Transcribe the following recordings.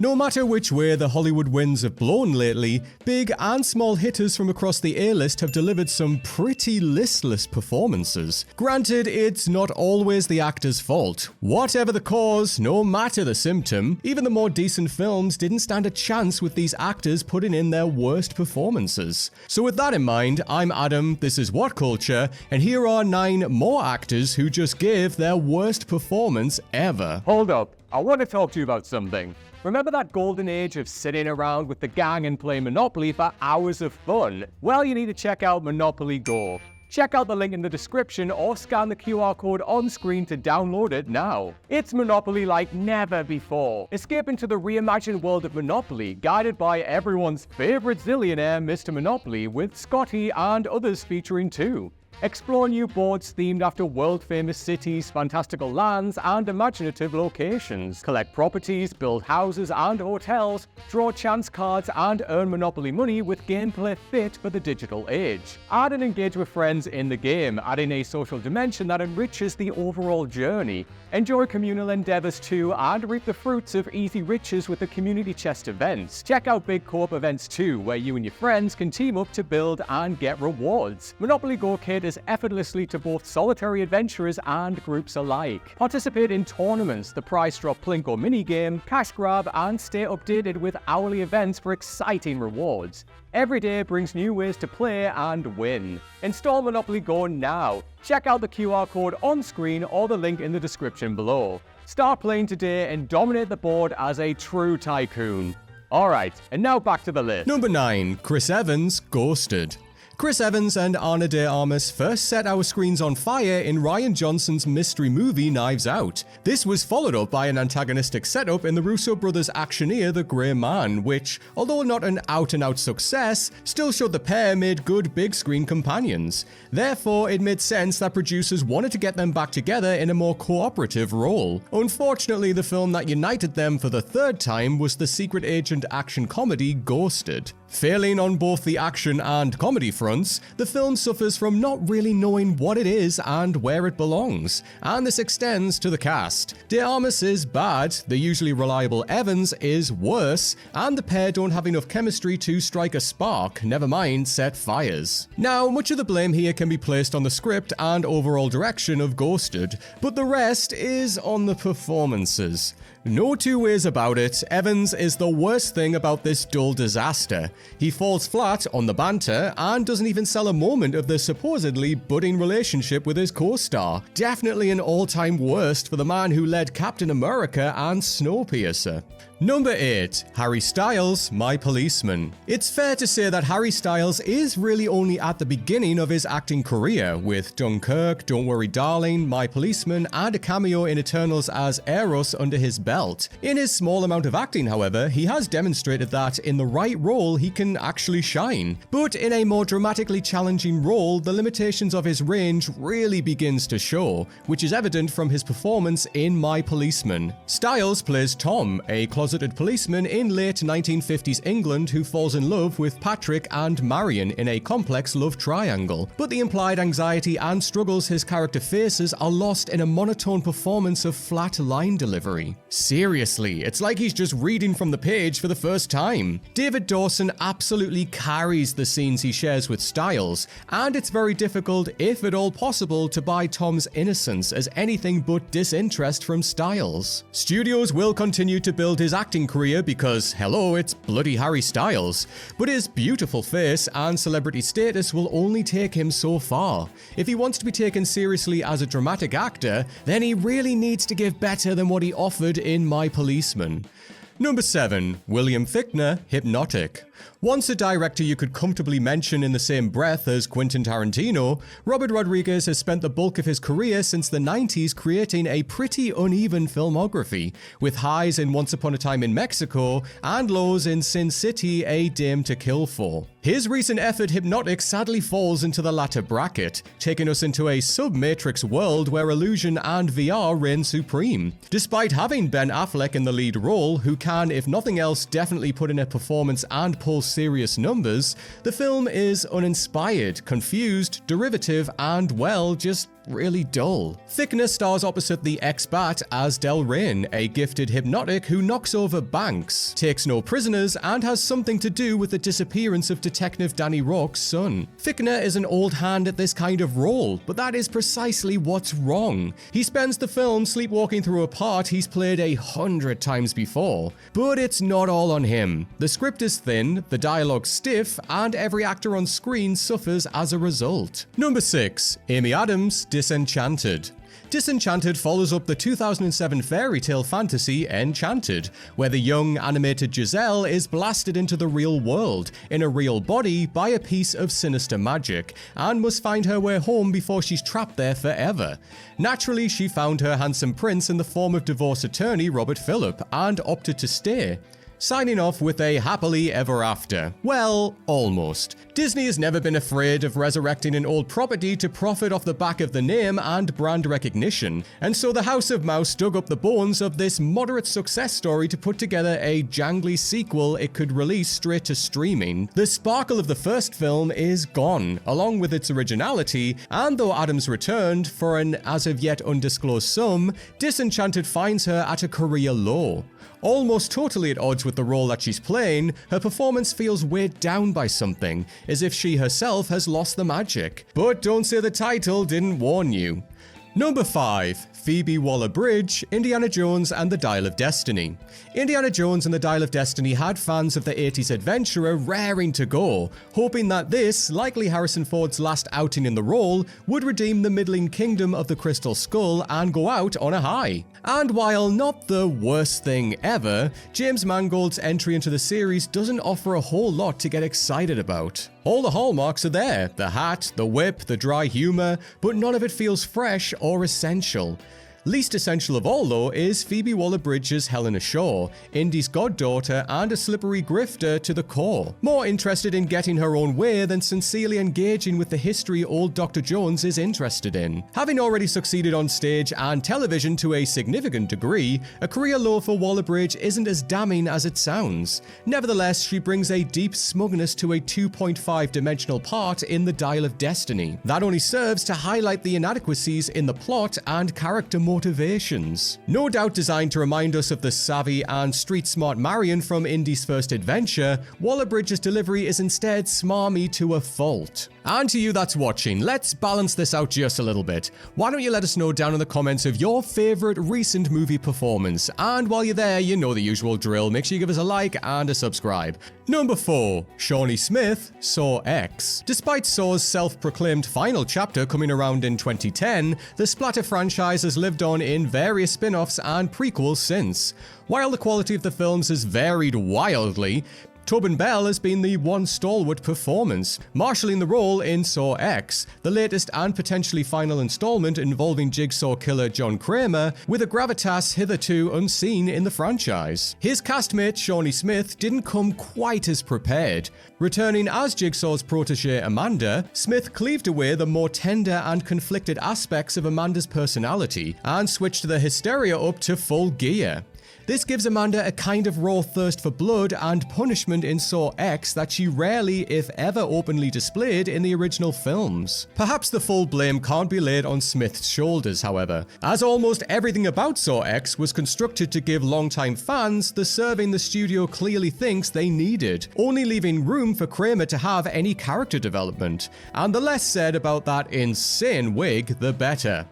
No matter which way the Hollywood winds have blown lately, big and small hitters from across the A-list have delivered some pretty listless performances. Granted, it's not always the actor's fault. Whatever the cause, no matter the symptom, even the more decent films didn't stand a chance with these actors putting in their worst performances. So with that in mind, I'm Adam, this is What Culture, and here are 9 more actors who just gave their worst performance ever. Hold up, I want to talk to you about something. Remember that golden age of sitting around with the gang and playing Monopoly for hours of fun? Well, you need to check out Monopoly Go. Check out the link in the description or scan the QR code on screen to download it now. It's Monopoly like never before. Escape into the reimagined world of Monopoly, guided by everyone's favorite zillionaire, Mr. Monopoly, with Scotty and others featuring too. Explore new boards themed after world-famous cities, fantastical lands, and imaginative locations. Collect properties, build houses and hotels, draw chance cards, and earn Monopoly money with gameplay fit for the digital age. Add and engage with friends in the game, adding a social dimension that enriches the overall journey. Enjoy communal endeavors too, and reap the fruits of easy riches with the community chest events. Check out big co-op events too, where you and your friends can team up to build and get rewards. Monopoly Go caters effortlessly to both solitary adventurers and groups alike. Participate in tournaments, the prize drop Plinko minigame, cash grab, and stay updated with hourly events for exciting rewards. Every day brings new ways to play and win. Install Monopoly Go now. Check out the QR code on screen or the link in the description below. Start playing today and dominate the board as a true tycoon. Alright, and now back to the list. Number 9. Chris Evans, Ghosted. Chris Evans and Ana de Armas first set our screens on fire in Rian Johnson's mystery movie Knives Out. This was followed up by an antagonistic setup in the Russo brothers' actioneer The Grey Man, which, although not an out-and-out success, still showed the pair made good big-screen companions. Therefore, it made sense that producers wanted to get them back together in a more cooperative role. Unfortunately, the film that united them for the third time was the secret agent action comedy Ghosted. Failing on both the action and comedy fronts, the film suffers from not really knowing what it is and where it belongs, and this extends to the cast. De Armas is bad, the usually reliable Evans is worse, and the pair don't have enough chemistry to strike a spark, never mind set fires. Now, much of the blame here can be placed on the script and overall direction of Ghosted, but the rest is on the performances. No two ways about it, Evans is the worst thing about this dull disaster. He falls flat on the banter and doesn't even sell a moment of the supposedly budding relationship with his co-star. Definitely an all-time worst for the man who led Captain America and Snowpiercer. Number 8. Harry Styles, My Policeman. It's fair to say that Harry Styles is really only at the beginning of his acting career, with Dunkirk, Don't Worry Darling, My Policeman, and a cameo in Eternals as Eros under his belt. In his small amount of acting, however, he has demonstrated that in the right role he can actually shine. But in a more dramatically challenging role, the limitations of his range really begins to show, which is evident from his performance in My Policeman. Styles plays Tom, a closeted policeman in late 1950s England who falls in love with Patrick and Marion in a complex love triangle. But the implied anxiety and struggles his character faces are lost in a monotone performance of flat line delivery. Seriously, it's like he's just reading from the page for the first time. David Dawson absolutely carries the scenes he shares with Styles, and it's very difficult, if at all possible, to buy Tom's innocence as anything but disinterest from Styles. Studios will continue to build his acting career because, hello, it's bloody Harry Styles, but his beautiful face and celebrity status will only take him so far. If he wants to be taken seriously as a dramatic actor, then he really needs to give better than what he offered in My Policeman. Number 7. William Fichtner, Hypnotic. Once a director you could comfortably mention in the same breath as Quentin Tarantino, Robert Rodriguez has spent the bulk of his career since the 90s creating a pretty uneven filmography, with highs in Once Upon a Time in Mexico and lows in Sin City, A Dame to Kill For. His recent effort Hypnotic sadly falls into the latter bracket, taking us into a sub-Matrix world where illusion and VR reign supreme. Despite having Ben Affleck in the lead role, who can, if nothing else, definitely put in a performance and pull serious numbers, the film is uninspired, confused, derivative, and, well, just really dull. Fickner stars opposite the ex-Bat as Delrain, a gifted hypnotic who knocks over banks, takes no prisoners, and has something to do with the disappearance of Detective Danny Rourke's son. Fickner is an old hand at this kind of role, but that is precisely what's wrong. He spends the film sleepwalking through a part he's played 100 times before. But it's not all on him. The script is thin, the dialogue stiff, and every actor on screen suffers as a result. Number 6. Amy Adams' Disenchanted. Disenchanted follows up the 2007 fairy tale fantasy Enchanted, where the young animated Giselle is blasted into the real world, in a real body, by a piece of sinister magic, and must find her way home before she's trapped there forever. Naturally, she found her handsome prince in the form of divorce attorney Robert Phillip, and opted to stay, signing off with a happily ever after. Well, almost. Disney has never been afraid of resurrecting an old property to profit off the back of the name and brand recognition, and so the House of Mouse dug up the bones of this moderate success story to put together a jangly sequel it could release straight to streaming. The sparkle of the first film is gone, along with its originality, and though Adams returned for an as of yet undisclosed sum, Disenchanted finds her at a career low. Almost totally at odds with the role that she's playing, her performance feels weighed down by something, as if she herself has lost the magic. But don't say the title didn't warn you. Number 5. Phoebe Waller-Bridge, Indiana Jones and the Dial of Destiny. Indiana Jones and the Dial of Destiny had fans of the 80s adventurer raring to go, hoping that this, likely Harrison Ford's last outing in the role, would redeem the middling kingdom of the Crystal Skull and go out on a high. And while not the worst thing ever, James Mangold's entry into the series doesn't offer a whole lot to get excited about. All the hallmarks are there, the hat, the whip, the dry humor, but none of it feels fresh or essential. Least essential of all, though, is Phoebe Waller-Bridge's Helena Shaw, Indy's goddaughter and a slippery grifter to the core. More interested in getting her own way than sincerely engaging with the history old Dr. Jones is interested in. Having already succeeded on stage and television to a significant degree, a career low for Waller-Bridge isn't as damning as it sounds. Nevertheless, she brings a deep smugness to a 2.5-dimensional part in the Dial of Destiny. That only serves to highlight the inadequacies in the plot and character motivations. No doubt designed to remind us of the savvy and street-smart Marion from Indy's first adventure, Waller-Bridge's delivery is instead smarmy to a fault. And to you that's watching, let's balance this out just a little bit. Why don't you let us know down in the comments of your favorite recent movie performance? And while you're there, you know the usual drill, make sure you give us a like and a subscribe. Number 4. Shawnee Smith, Saw X. Despite Saw's self-proclaimed final chapter coming around in 2010, the splatter franchise has lived on in various spin-offs and prequels since. While the quality of the films has varied wildly, Tobin Bell has been the one stalwart performance, marshalling the role in Saw X, the latest and potentially final installment involving Jigsaw killer John Kramer, with a gravitas hitherto unseen in the franchise. His castmate Shawnee Smith didn't come quite as prepared. Returning as Jigsaw's protege Amanda, Smith cleaved away the more tender and conflicted aspects of Amanda's personality, and switched the hysteria up to full gear. This gives Amanda a kind of raw thirst for blood and punishment in Saw X that she rarely, if ever, openly displayed in the original films. Perhaps the full blame can't be laid on Smith's shoulders, however, as almost everything about Saw X was constructed to give longtime fans the serving the studio clearly thinks they needed, only leaving room for Kramer to have any character development. And the less said about that insane wig, the better.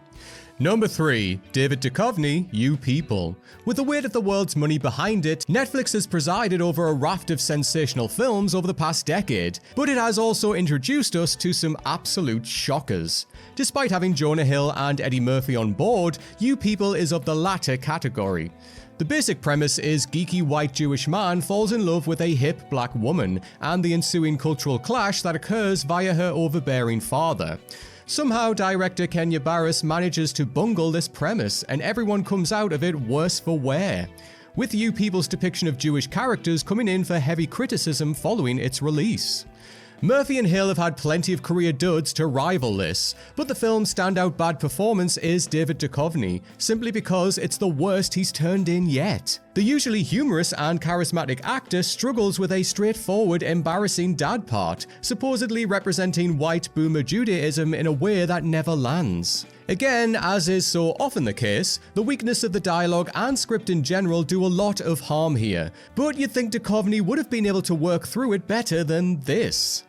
Number 3. David Duchovny, You People. With the weight of the world's money behind it, Netflix has presided over a raft of sensational films over the past decade, but it has also introduced us to some absolute shockers. Despite having Jonah Hill and Eddie Murphy on board, You People is of the latter category. The basic premise is geeky white Jewish man falls in love with a hip black woman, and the ensuing cultural clash that occurs via her overbearing father. Somehow, director Kenya Barris manages to bungle this premise, and everyone comes out of it worse for wear, with You People's depiction of Jewish characters coming in for heavy criticism following its release. Murphy and Hill have had plenty of career duds to rival this, but the film's standout bad performance is David Duchovny, simply because it's the worst he's turned in yet. The usually humorous and charismatic actor struggles with a straightforward, embarrassing dad part, supposedly representing white boomer Judaism in a way that never lands. Again, as is so often the case, the weakness of the dialogue and script in general do a lot of harm here, but you'd think Duchovny would have been able to work through it better than this.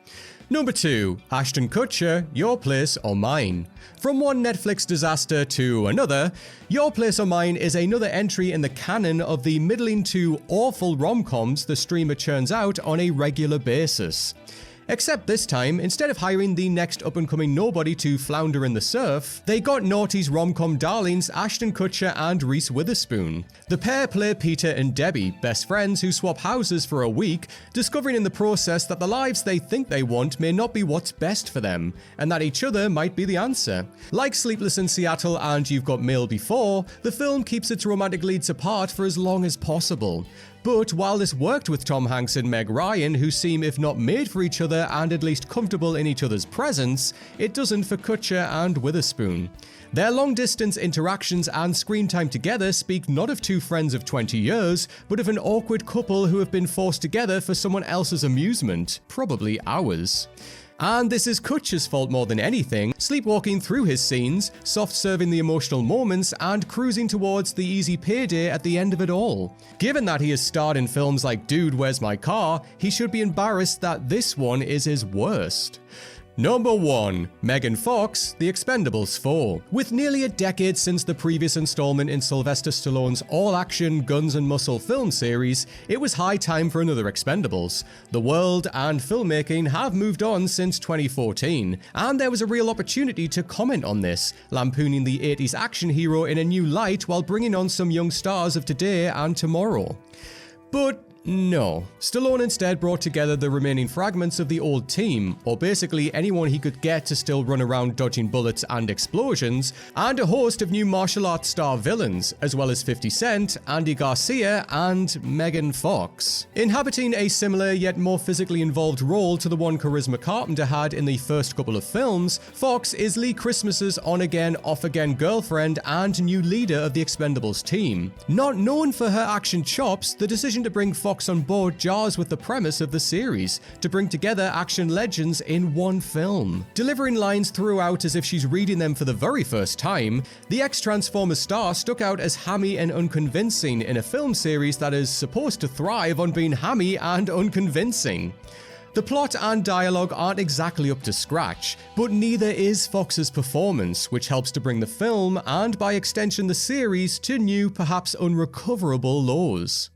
Number 2. Ashton Kutcher, Your Place or Mine. From one Netflix disaster to another, Your Place or Mine is another entry in the canon of the middling to awful rom-coms the streamer churns out on a regular basis. Except this time, instead of hiring the next up-and-coming nobody to flounder in the surf, they got Naughty's rom-com darlings Ashton Kutcher and Reese Witherspoon. The pair play Peter and Debbie, best friends who swap houses for a week, discovering in the process that the lives they think they want may not be what's best for them, and that each other might be the answer. Like Sleepless in Seattle and You've Got Mail Before, the film keeps its romantic leads apart for as long as possible. But while this worked with Tom Hanks and Meg Ryan, who seem if not made for each other and at least comfortable in each other's presence, it doesn't for Kutcher and Witherspoon. Their long-distance interactions and screen time together speak not of two friends of 20 years, but of an awkward couple who have been forced together for someone else's amusement, probably ours. And this is Kutcher's fault more than anything, sleepwalking through his scenes, soft-serving the emotional moments, and cruising towards the easy payday at the end of it all. Given that he has starred in films like Dude, Where's My Car?, he should be embarrassed that this one is his worst. Number 1. Megan Fox, The Expendables 4. With nearly a decade since the previous installment in Sylvester Stallone's all-action, guns and muscle film series, it was high time for another Expendables. The world and filmmaking have moved on since 2014, and there was a real opportunity to comment on this, lampooning the 80s action hero in a new light while bringing on some young stars of today and tomorrow. But no. Stallone instead brought together the remaining fragments of the old team, or basically anyone he could get to still run around dodging bullets and explosions, and a host of new martial arts star villains, as well as 50 Cent, Andy Garcia, and Megan Fox. Inhabiting a similar yet more physically involved role to the one Charisma Carpenter had in the first couple of films, Fox is Lee Christmas's on-again, off-again girlfriend and new leader of the Expendables team. Not known for her action chops, the decision to bring Fox on board jars with the premise of the series, to bring together action legends in one film. Delivering lines throughout as if she's reading them for the very first time, the ex-Transformers star stuck out as hammy and unconvincing in a film series that is supposed to thrive on being hammy and unconvincing. The plot and dialogue aren't exactly up to scratch, but neither is Fox's performance, which helps to bring the film, and by extension the series, to new, perhaps unrecoverable lows.